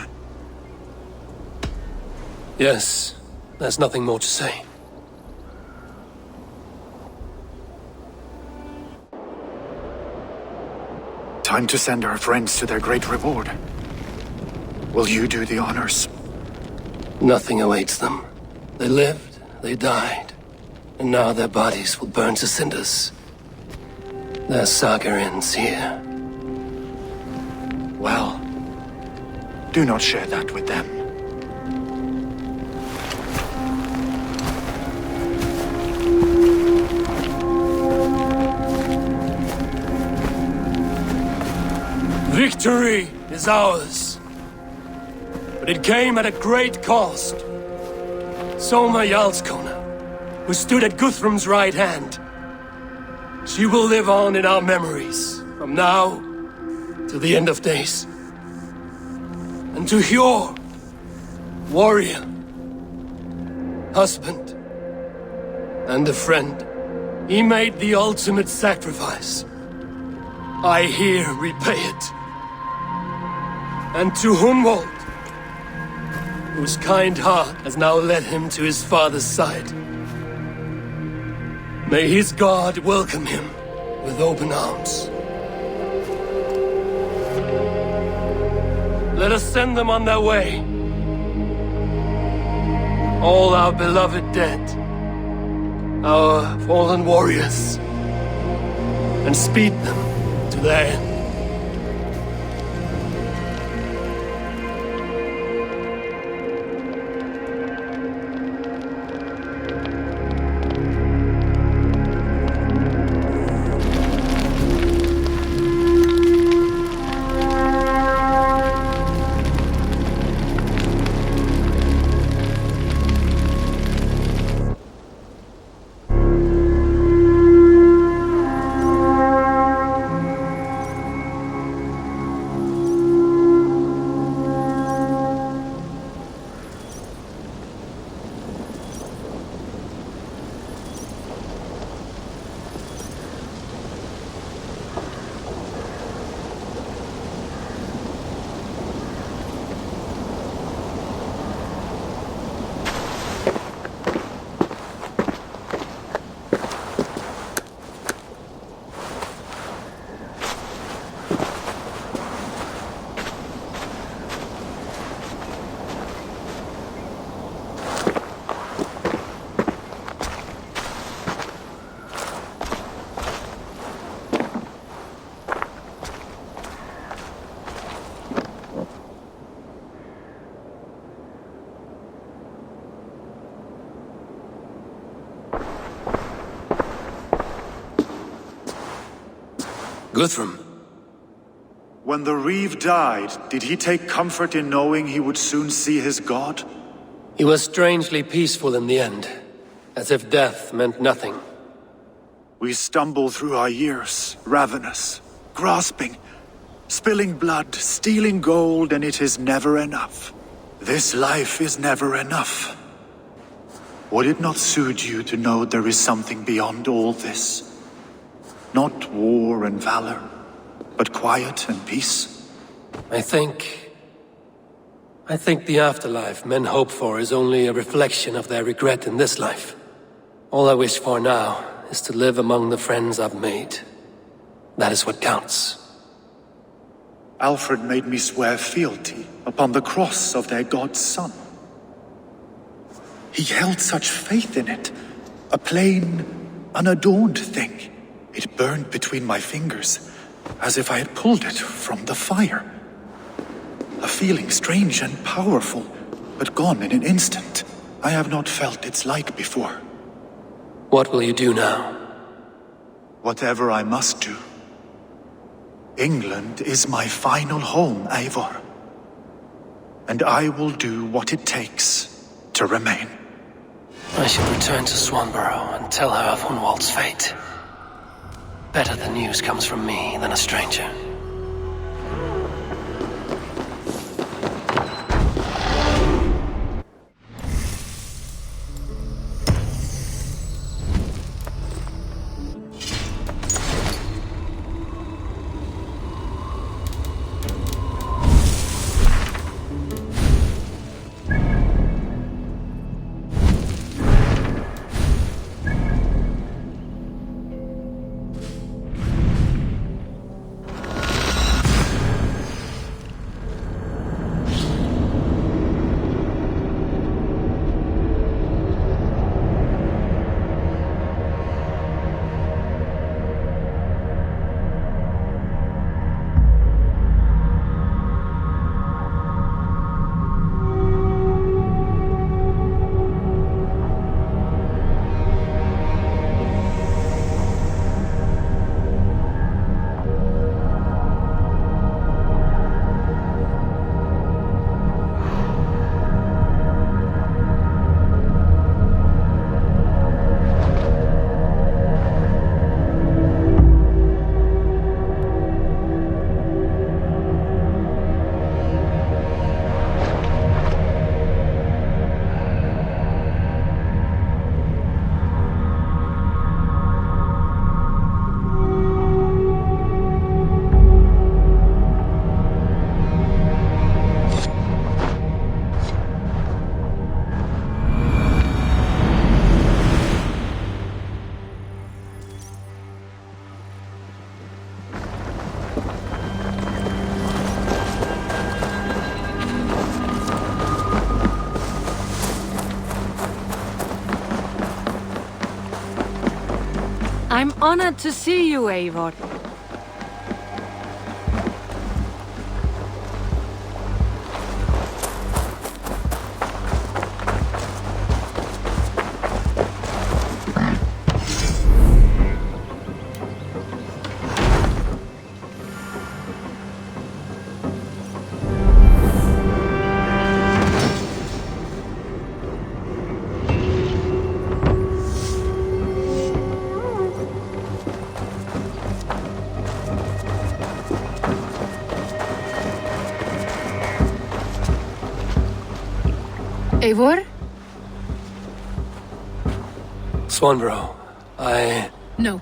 Yes, there's nothing more to say. Time to send our friends to their great reward. Will you do the honors? Nothing awaits them. They lived, they died, and now their bodies will burn to cinders. Their saga ends here. Well, do not share that with them. Victory is ours. But it came at a great cost. Soma Jarlskona, who stood at Guthrum's right hand. She will live on in our memories, from now to the end of days. And to Hjor, warrior, husband, and a friend, he made the ultimate sacrifice. I here repay it. And to Hunwald, whose kind heart has now led him to his father's side. May his God welcome him with open arms. Let us send them on their way. All our beloved dead, our fallen warriors, and speed them to their end. Guthrum. When the Reeve died, did he take comfort in knowing he would soon see his god? He was strangely peaceful in the end, as if death meant nothing. We stumble through our years, ravenous, grasping, spilling blood, stealing gold, and it is never enough. This life is never enough. Would it not suit you to know there is something beyond all this? Not war and valor, but quiet and peace? I think the afterlife men hope for is only a reflection of their regret in this life. All I wish for now is to live among the friends I've made. That is what counts. Alfred made me swear fealty upon the cross of their god's son. He held such faith in it, a plain, unadorned thing. It burned between my fingers, as if I had pulled it from the fire. A feeling strange and powerful, but gone in an instant. I have not felt its like before. What will you do now? Whatever I must do. England is my final home, Eivor. And I will do what it takes to remain. I should return to Swanborough and tell her of Hunwald's fate. Better the news comes from me than a stranger. I'm honored to see you, Eivor. Eivor? Swanborough, No.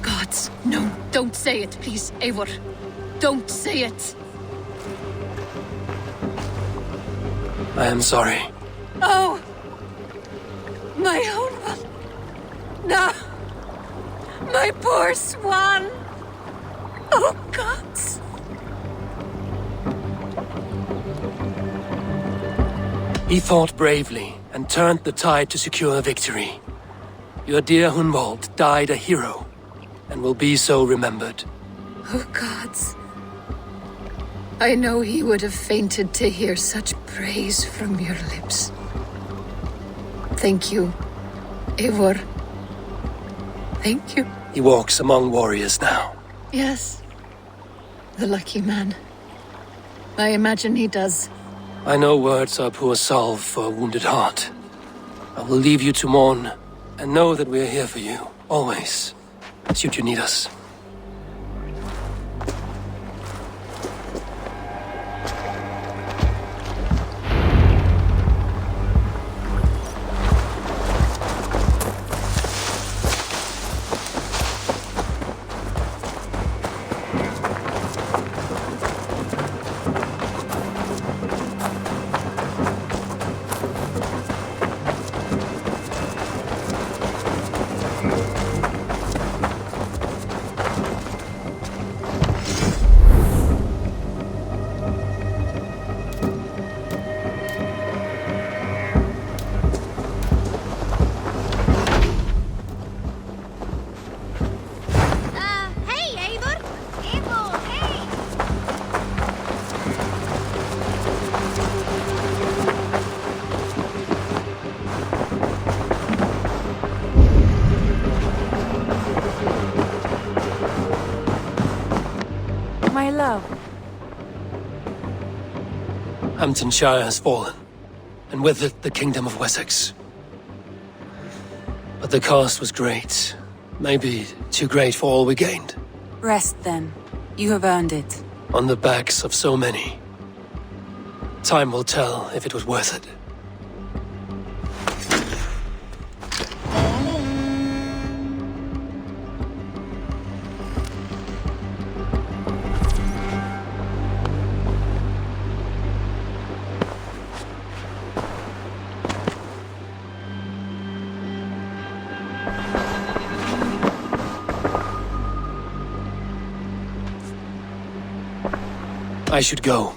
Gods, no. Don't say it, please, Eivor. Don't say it. I am sorry. Oh! My own one. No! My poor swan! Oh, gods! He fought bravely and turned the tide to secure victory. Your dear Hunwald died a hero, and will be so remembered. Oh, gods. I know he would have fainted to hear such praise from your lips. Thank you, Eivor. Thank you. He walks among warriors now. Yes. The lucky man. I imagine he does. I know words are poor salve for a wounded heart. I will leave you to mourn, and know that we are here for you, always, should you need us. My love. Hamptonshire has fallen, and with it the Kingdom of Wessex. But the cost was great. Maybe too great for all we gained. Rest then. You have earned it. On the backs of so many. Time will tell if it was worth it. I should go.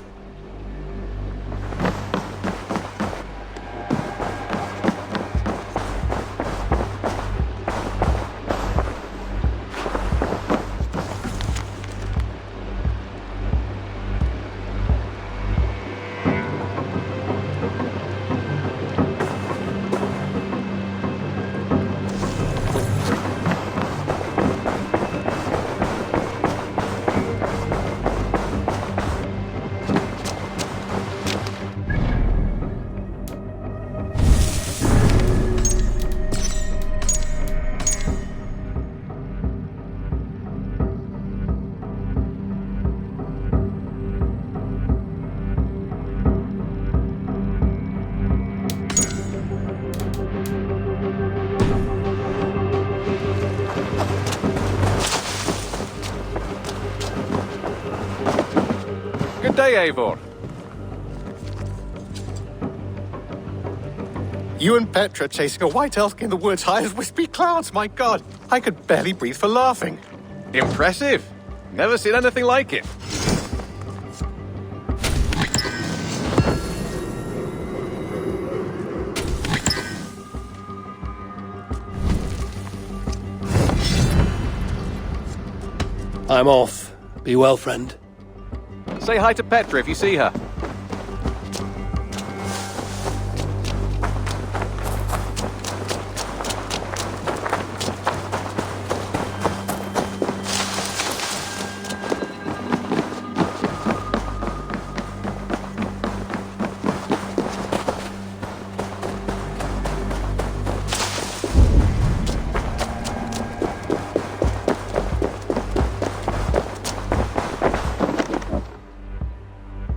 Good day, Eivor. You and Petra chasing a white elk in the woods high as wispy clouds, my god! I could barely breathe for laughing. Impressive. Never seen anything like it. I'm off. Be well, friend. Say hi to Petra if you see her.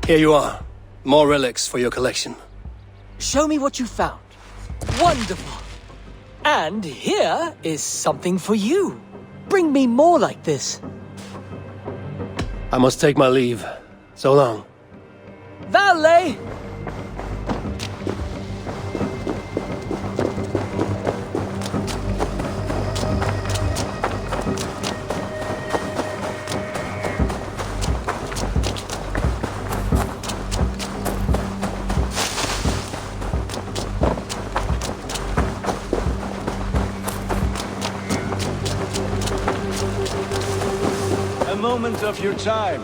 Here you are. More relics for your collection. Show me what you found. Wonderful. And here is something for you. Bring me more like this. I must take my leave. So long. Valet! Moment of your time.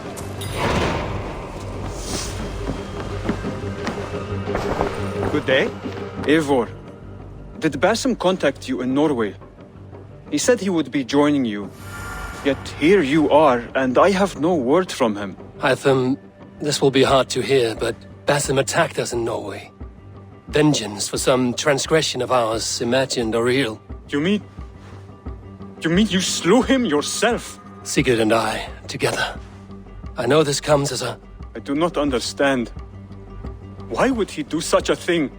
Good day. Eivor, did Bassam contact you in Norway? He said he would be joining you. Yet here you are, and I have no word from him. Hytham, this will be hard to hear, but Basim attacked us in Norway. Vengeance for some transgression of ours, imagined or real. You mean you slew him yourself? Sigurd and I, together. I know this comes as a... I do not understand. Why would he do such a thing?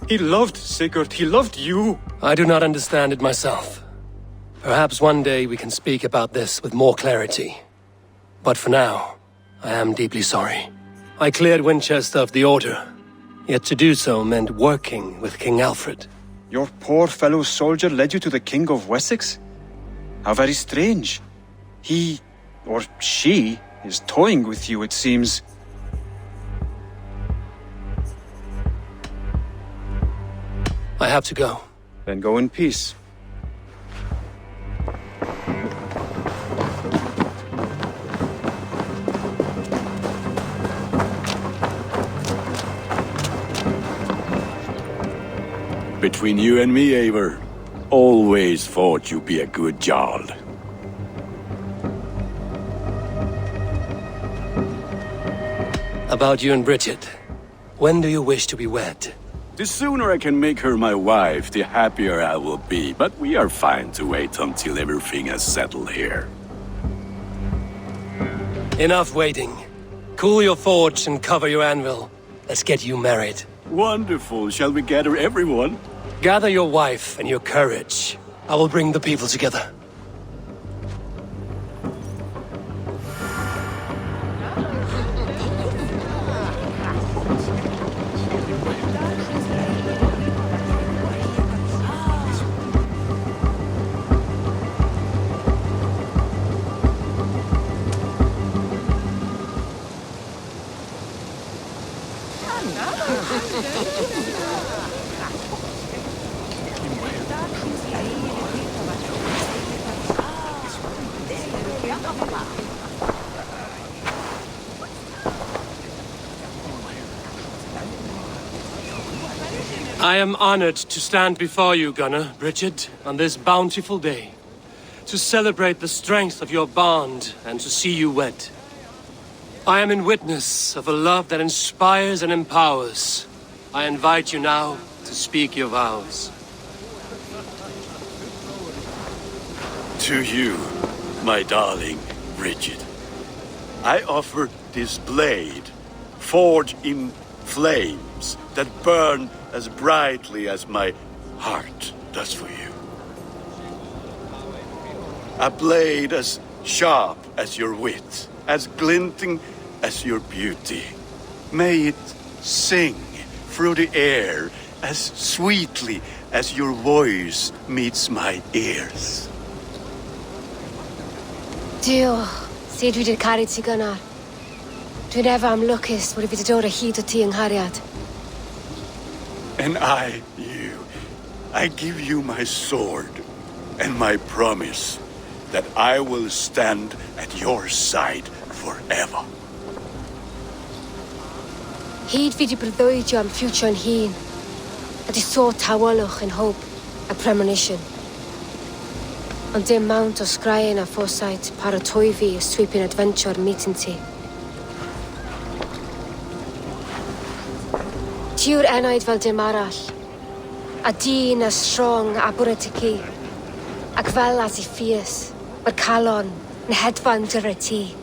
He loved Sigurd, he loved you. I do not understand it myself. Perhaps one day we can speak about this with more clarity. But for now, I am deeply sorry. I cleared Winchester of the Order, yet to do so meant working with King Alfred. Your poor fellow soldier led you to the King of Wessex? How very strange. He, or she, is toying with you, it seems. I have to go. Then go in peace. Between you and me, Eivor, always thought you'd be a good Jarl. About you and Bridget. When do you wish to be wed? The sooner I can make her my wife, the happier I will be. But we are fine to wait until everything has settled here. Enough waiting. Cool your forge and cover your anvil. Let's get you married. Wonderful. Shall we gather everyone? Gather your wife and your courage. I will bring the people together. I am honored to stand before you, Gunnar, Bridget, on this bountiful day, to celebrate the strength of your bond and to see you wed. I am in witness of a love that inspires and empowers. I invite you now to speak your vows. To you, my darling Bridget, I offer this blade, forged in flames that burn as brightly as my heart does for you. A blade as sharp as your wit, as glinting as your beauty. May it sing through the air as sweetly as your voice meets my ears. Dio, said we did carry to Gunnar. Whenever I'm luckiest, would it do a heat of tea and Harriet? And I, you, I give you my sword and my promise that I will stand at your side forever. He'd fi di breuddwydio am future and heen. A di so tawalwch and hope, a premonition. On dim mount o sgraen a foresight, paratoi fi a sweeping adventure meeting ti. Tiwr enaid fel dim arall. A dyn as strong a bwyd ti. Ac fel as I fierce, mae'r calon yn hedfan dyr y ti.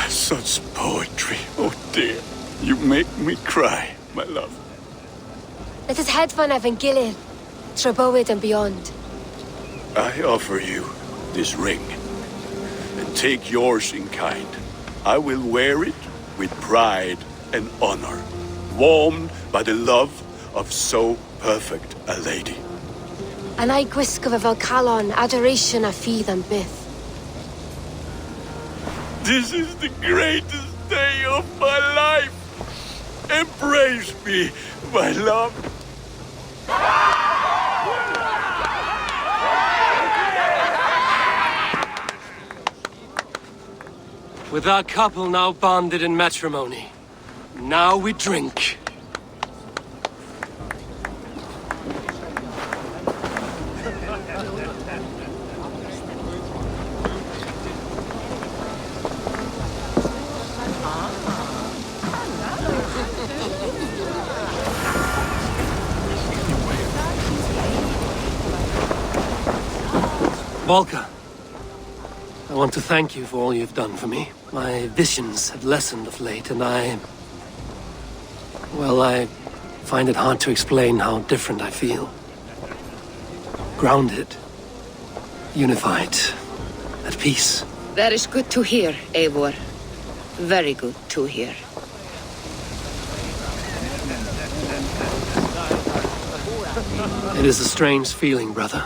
Such poetry, oh dear. You make me cry, my love. Let us hedfan efo'n gilydd, tro bywyd and beyond. I offer you this ring, and take yours in kind. I will wear it with pride and honor, warmed by the love of so perfect a lady. And I gwisgo fe fel calon, adoration a ffydd am byth. This is the greatest day of my life. Embrace me, my love. With our couple now bonded in matrimony, now we drink. Volker, I want to thank you for all you've done for me. My visions have lessened of late, and I find it hard to explain how different I feel. Grounded, unified, at peace. That is good to hear, Eivor. Very good to hear. It is a strange feeling, brother.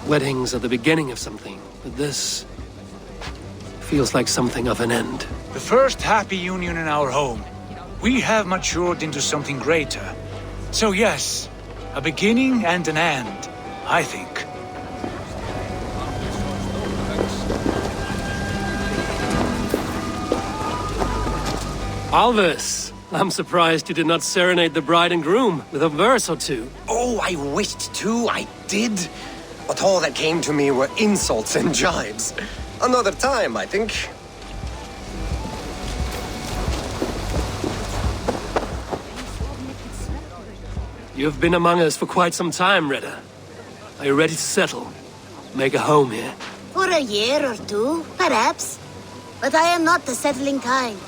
Weddings are the beginning of something, but this feels like something of an end. The first happy union in our home. We have matured into something greater. So yes, a beginning and an end, I think. Alvis, I'm surprised you did not serenade the bride and groom with a verse or two. Oh, I wished to, I did. But all that came to me were insults and jibes. Another time, I think. You've been among us for quite some time, Reda. Are you ready to settle? Make a home here? For a year or two, perhaps. But I am not the settling kind.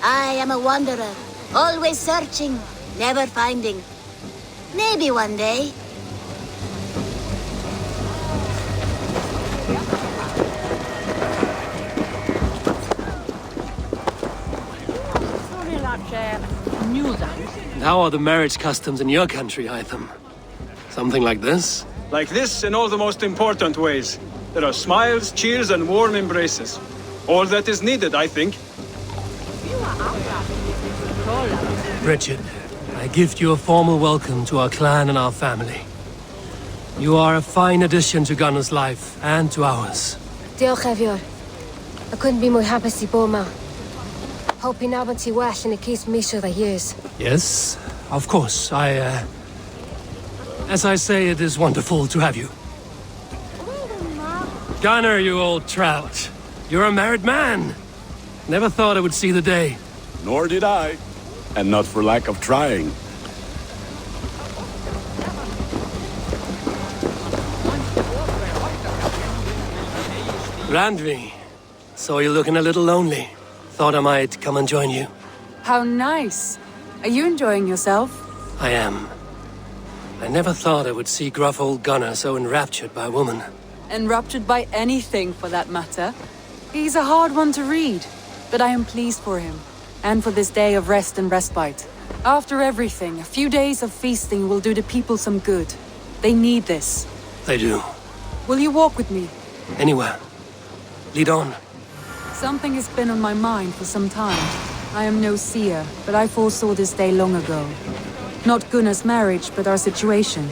I am a wanderer, always searching, never finding. Maybe one day. And how are the marriage customs in your country, Hytham? Something like this? Like this in all the most important ways. There are smiles, cheers, and warm embraces. All that is needed, I think. Richard, I gift you a formal welcome to our clan and our family. You are a fine addition to Gunnar's life and to ours. Diolch, Eivor. I couldn't be more happy to Boma. Hope you now see well in the case Misha the years. Yes, of course. As I say, it is wonderful to have you. Gunnar, you old trout. You're a married man. Never thought I would see the day. Nor did I. And not for lack of trying. Randvi, saw you looking a little lonely. Thought I might come and join you. How nice. Are you enjoying yourself? I am. I never thought I would see gruff old Gunnar so enraptured by a woman. Enraptured by anything, for that matter. He's a hard one to read, but I am pleased for him. And for this day of rest and respite. After everything, a few days of feasting will do the people some good. They need this. They do. Will you walk with me? Anywhere. Lead on. Something has been on my mind for some time. I am no seer, but I foresaw this day long ago. Not Gunnar's marriage, but our situation.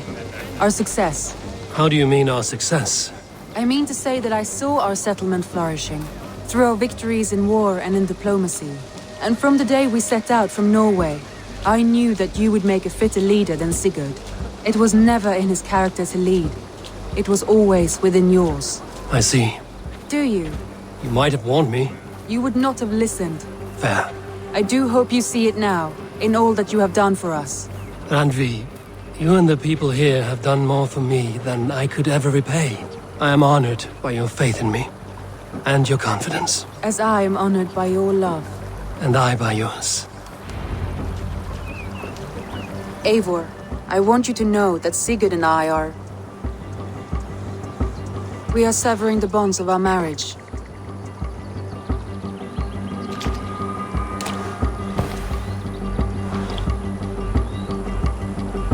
Our success. How do you mean our success? I mean to say that I saw our settlement flourishing. Through our victories in war and in diplomacy. And from the day we set out from Norway, I knew that you would make a fitter leader than Sigurd. It was never in his character to lead. It was always within yours. I see. Do you? You might have warned me. You would not have listened. Fair. I do hope you see it now, in all that you have done for us. Randvi, you and the people here have done more for me than I could ever repay. I am honored by your faith in me. And your confidence. As I am honored by your love. And I by yours. Eivor, I want you to know that Sigurd and I are... We are severing the bonds of our marriage.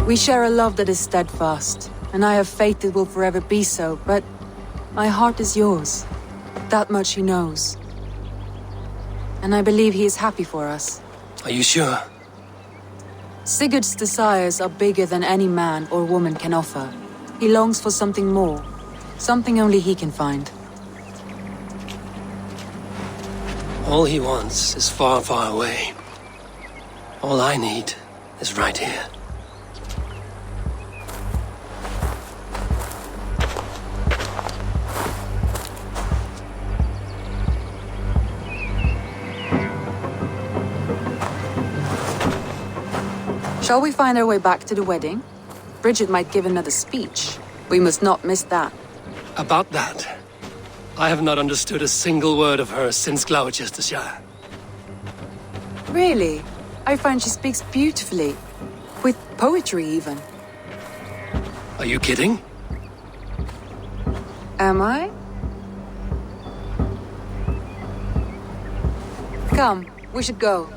We share a love that is steadfast, and I have faith it will forever be so, but my heart is yours. That much he knows. And I believe he is happy for us. Are you sure? Sigurd's desires are bigger than any man or woman can offer. He longs for something more. Something only he can find. All he wants is far, far away. All I need is right here. Shall we find our way back to the wedding? Bridget might give another speech. We must not miss that. About that, I have not understood a single word of her since Gloucestershire. Really? I find she speaks beautifully. With poetry, even. Are you kidding? Am I? Come, we should go.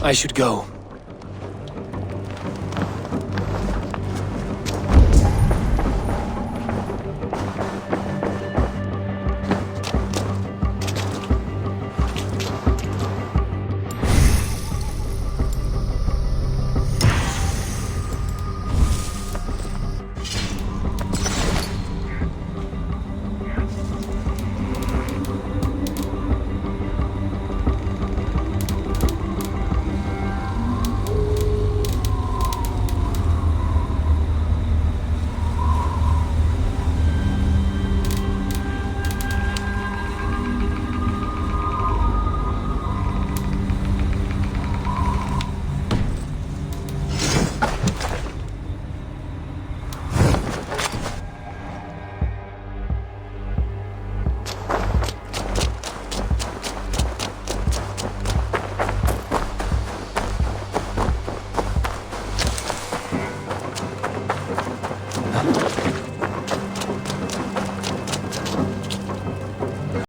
I should go.